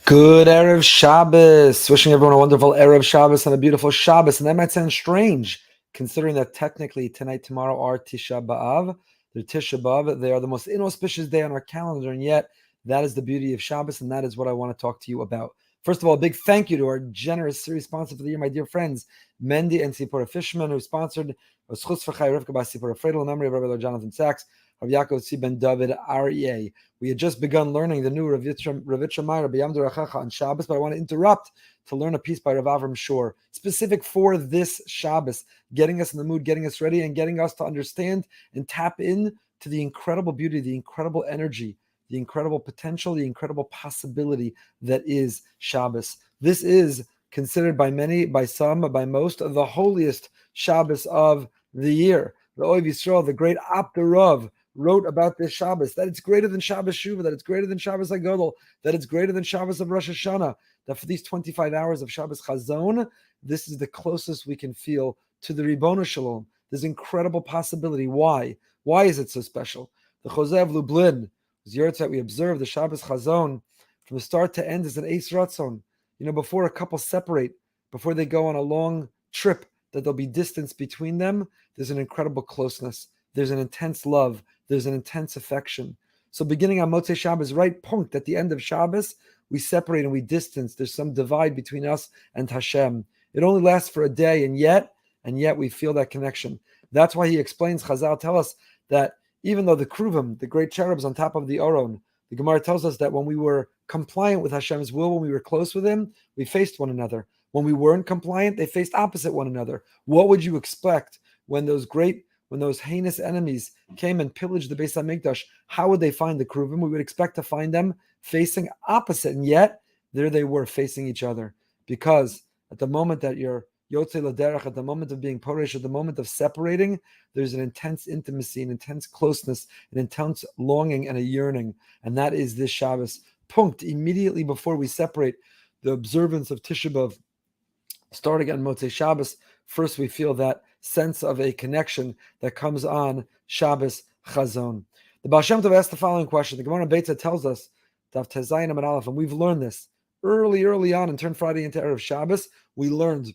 Good Erev Shabbos. Wishing everyone a wonderful Erev Shabbos and a beautiful Shabbos. And that might sound strange, considering that technically tonight, tomorrow are Tisha B'Av. They're Tisha B'Av. They are the most inauspicious day on our calendar, and yet that is the beauty of Shabbos, and that is what I want to talk to you about. First of all, a big thank you to our generous series sponsor for the year, my dear friends, Mendy and Sipora Fishman, who sponsored Schutz for Chai Rivka by Sipora Fredel, in memory of Rabbi Jonathan Sachs, Rabbi Yaakov Tzvi Ben David R.E.A. We had just begun learning the new Ravitcha Meir, Rabbi Yamdu Rachacha on Shabbos, but I want to interrupt to learn a piece by Rav Avram Shor, specific for this Shabbos, getting us in the mood, getting us ready, and getting us to understand and tap in to the incredible beauty, the incredible energy, the incredible potential, the incredible possibility that is Shabbos. This is considered by many, by some, by most, the holiest Shabbos of the year. The Oiv Yisrael, the great Apterov, wrote about this Shabbos, that it's greater than Shabbos Shuvah, that it's greater than Shabbos HaGadol, that it's greater than Shabbos of Rosh Hashanah, that for these 25 hours of Shabbos Chazon, this is the closest we can feel to the Ribono Shalom. There's incredible possibility. Why? Why is it so special? The Chozeh of Lublin, the Yurtzeit, we observe the Shabbos Chazon, from start to end is an Eis Ratzon. Before a couple separate, before they go on a long trip, that there'll be distance between them, there's an incredible closeness. There's an intense love. There's an intense affection. So beginning on Motzei Shabbos, right punct at the end of Shabbos, we separate and we distance. There's some divide between us and Hashem. It only lasts for a day, and yet we feel that connection. That's why he explains, Chazal tell us that even though the Kruvim, the great cherubs on top of the Aron, the Gemara tells us that when we were compliant with Hashem's will, when we were close with him, we faced one another. When we weren't compliant, they faced opposite one another. What would you expect when those heinous enemies came and pillaged the Beis HaMikdash? How would they find the Kruvim? We would expect to find them facing opposite, and yet there they were facing each other. Because at the moment that you're Yotzei L'derech, at the moment of being Poresh, at the moment of separating, there's an intense intimacy, an intense closeness, an intense longing and a yearning. And that is this Shabbos. Punct, immediately before we separate, the observance of Tisha B'Av, starting on Motzei Shabbos, first we feel that sense of a connection that comes on Shabbos Chazon. The Baal Shem Tov asked the following question. The Gemara Beitza tells us, Daf Tezayin Amud Aleph, and we've learned this early on, and turned Friday into Erev Shabbos. We learned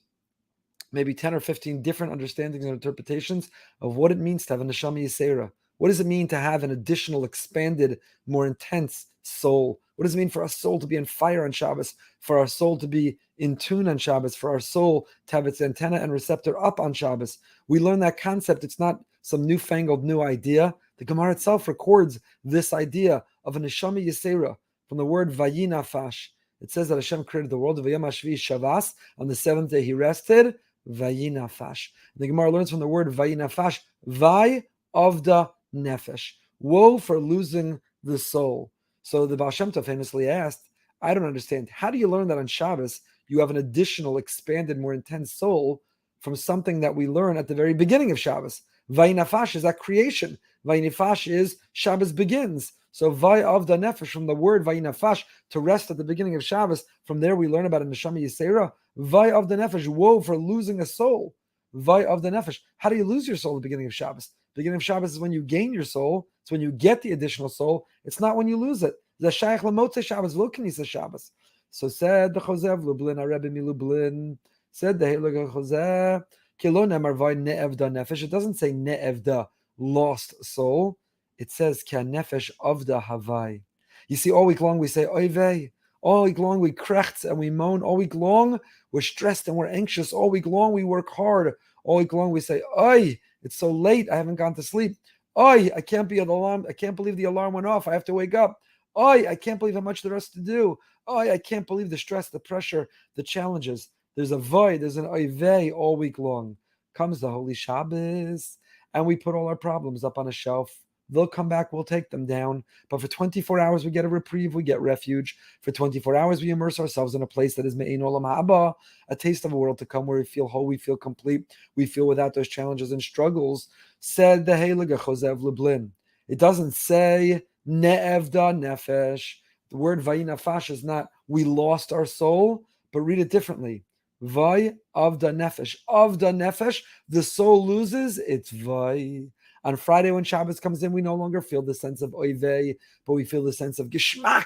maybe 10 or 15 different understandings and interpretations of what it means to have a Neshama Yisera. What does it mean to have an additional, expanded, more intense soul? What does it mean for our soul to be on fire on Shabbos, for our soul to be in tune on Shabbos, for our soul to have its antenna and receptor up on Shabbos? We learn that concept. It's not some newfangled new idea. The Gemara itself records this idea of a Neshama Yisera from the word Vayinafash. It says that Hashem created the world, Vayom HaShvi Shavas, on the seventh day he rested, Vayinafash. The Gemara learns from the word Vayinafash, Vay of the Nefesh. Woe for losing the soul. So the Baal Shem Tov famously asked, I don't understand. How do you learn that on Shabbos you have an additional, expanded, more intense soul from something that we learn at the very beginning of Shabbos? Vayinafash is that creation. Vayinafash is Shabbos begins. So Vay of the Nefesh, from the word Vayinafash, to rest at the beginning of Shabbos, from there we learn about a Neshama Yisera. Vay of the Nefesh, woe for losing a soul. Vay of the Nefesh. How do you lose your soul at the beginning of Shabbos? The beginning of Shabbos is when you gain your soul. It's when you get the additional soul. It's not when you lose it. The Shaykh Lamotzei Shabbos, lo Knisa Shabbos. So said the Chozeh of Lublin, a Rebbe Milublin, said the Heilige Chozeh, Kilo Nemar Vay Ne'evda Nefesh. It doesn't say Ne'evda, lost soul. It says Ki Nefesh Avda Havai. You see, all week long we say Oivei. All week long we krechts and we moan. All week long we're stressed and we're anxious. All week long we work hard. All week long we say, Oy, it's so late, I haven't gone to sleep. Oy, I can't be an alarm. I can't believe the alarm went off. I have to wake up. Oy, I can't believe how much there is to do. Oy, I can't believe the stress, the pressure, the challenges. There's a void, there's an oivei all week long. Comes the Holy Shabbos, and we put all our problems up on a shelf. They'll come back, we'll take them down. But for 24 hours, we get a reprieve, we get refuge. For 24 hours, we immerse ourselves in a place that is Me'ein Olam Haba, a taste of a world to come where we feel whole, we feel complete, we feel without those challenges and struggles. Said the Heilige Chozeh of Lublin. It doesn't say Ne'evda Nefesh. The word Vayinafash is not we lost our soul, but read it differently. Vay Avda Nefesh. Avda Nefesh, the soul loses its Vay. On Friday, when Shabbos comes in, we no longer feel the sense of oivei, but we feel the sense of geschmack,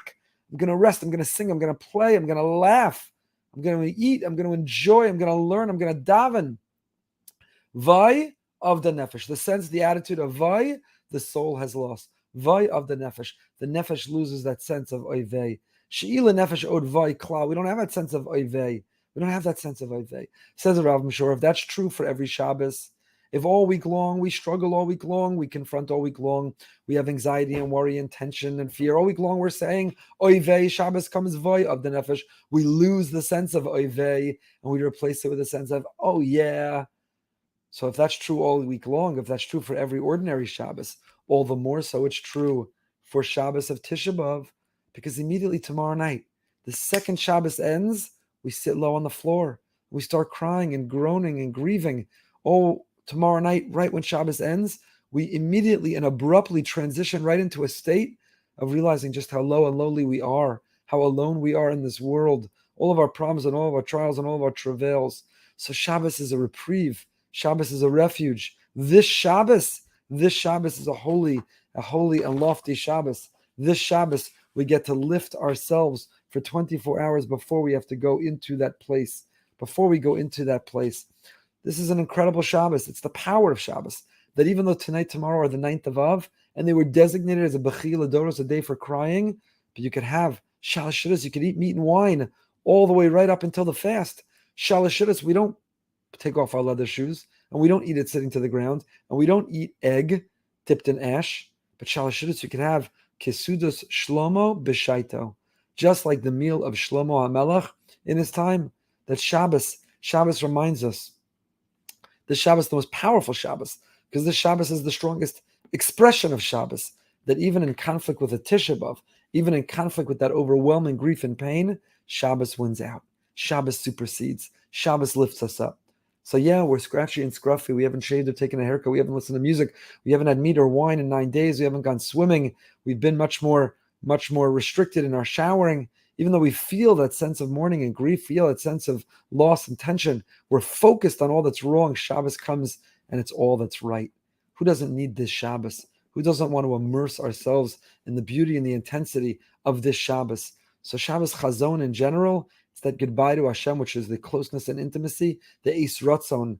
I'm going to rest. I'm going to sing. I'm going to play. I'm going to laugh. I'm going to eat. I'm going to enjoy. I'm going to learn. I'm going to daven. Vai of the nefesh. The sense, the attitude of vai, the soul has lost. Vai of the nefesh. The nefesh loses that sense of oivei. She'ila nefesh od vai kla. We don't have that sense of oivei. We don't have that sense of oivei. Says the Rav Mishor, if that's true for every Shabbos, if all week long we struggle all week long, we confront all week long, we have anxiety and worry and tension and fear. All week long we're saying, oivei, Shabbos comes vai of the nefesh. We lose the sense of oivei and we replace it with a sense of, oh yeah. So if that's true all week long, if that's true for every ordinary Shabbos, all the more so it's true for Shabbos of Tisha B'Av, because immediately tomorrow night, the second Shabbos ends, we sit low on the floor. We start crying and groaning and grieving. Oh, tomorrow night, right when Shabbos ends, we immediately and abruptly transition right into a state of realizing just how low and lowly we are, how alone we are in this world, all of our problems and all of our trials and all of our travails. So Shabbos is a reprieve. Shabbos is a refuge. This Shabbos is a holy and lofty Shabbos. This Shabbos, we get to lift ourselves for 24 hours before we have to go into that place. Before we go into that place. This is an incredible Shabbos. It's the power of Shabbos. That even though tonight, tomorrow are the 9th of Av, and they were designated as a Bechil Adoros, a day for crying, but you could have Shalashidas, you could eat meat and wine all the way right up until the fast. Shalashidas, we don't take off our leather shoes, and we don't eat it sitting to the ground, and we don't eat egg dipped in ash. But Shalashidas, you can have Kesudos Shlomo B'Shaito, just like the meal of Shlomo HaMelech in his time. That Shabbos reminds us, this Shabbos, the most powerful Shabbos, because this Shabbos is the strongest expression of Shabbos, that even in conflict with a Tisha B'Av, even in conflict with that overwhelming grief and pain, Shabbos wins out. Shabbos supersedes. Shabbos lifts us up. So yeah, we're scratchy and scruffy. We haven't shaved or taken a haircut. We haven't listened to music. We haven't had meat or wine in 9 days. We haven't gone swimming. We've been much more restricted in our showering. Even though we feel that sense of mourning and grief, feel that sense of loss and tension, we're focused on all that's wrong. Shabbos comes and it's all that's right. Who doesn't need this Shabbos? Who doesn't want to immerse ourselves in the beauty and the intensity of this Shabbos? So Shabbos Chazon in general, it's that goodbye to Hashem, which is the closeness and intimacy, the Eis Ratzon.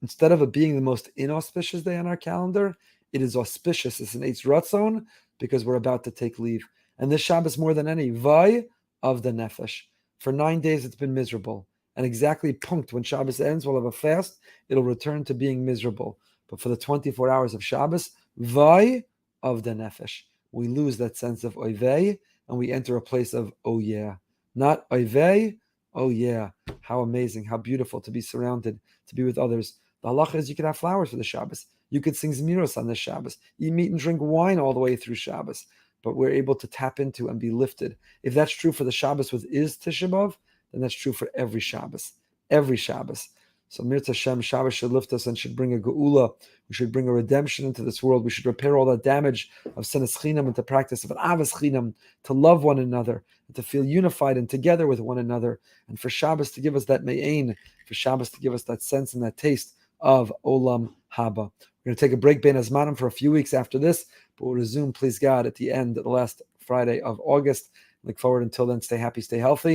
Instead of it being the most inauspicious day on our calendar, it is auspicious. It's an Eis Ratzon because we're about to take leave. And this Shabbos, more than any, Vai of the Nefesh. For 9 days, it's been miserable. And exactly punct when Shabbos ends, we'll have a fast. It'll return to being miserable. But for the 24 hours of Shabbos, Vai of the Nefesh. We lose that sense of Oivei, and we enter a place of, oh yeah. Not Oivei, oh yeah. How amazing, how beautiful to be surrounded, to be with others. The halacha is you could have flowers for the Shabbos. You could sing Zmiros on the Shabbos. Eat meat and drink wine all the way through Shabbos. But we're able to tap into and be lifted. If that's true for the Shabbos with is Tisha B'Av, then that's true for every Shabbos. Every Shabbos. So Mirz Hashem, Shabbos should lift us and should bring a geula. We should bring a redemption into this world. We should repair all that damage of sinas chinam into practice of an avos chinam, to love one another, and to feel unified and together with one another. And for Shabbos to give us that me'ain, for Shabbos to give us that sense and that taste of olam haba. We're going to take a break, Ben Azmanim, for a few weeks after this, but we'll resume, please God, at the end, the last Friday of August. Look forward until then. Stay happy, stay healthy.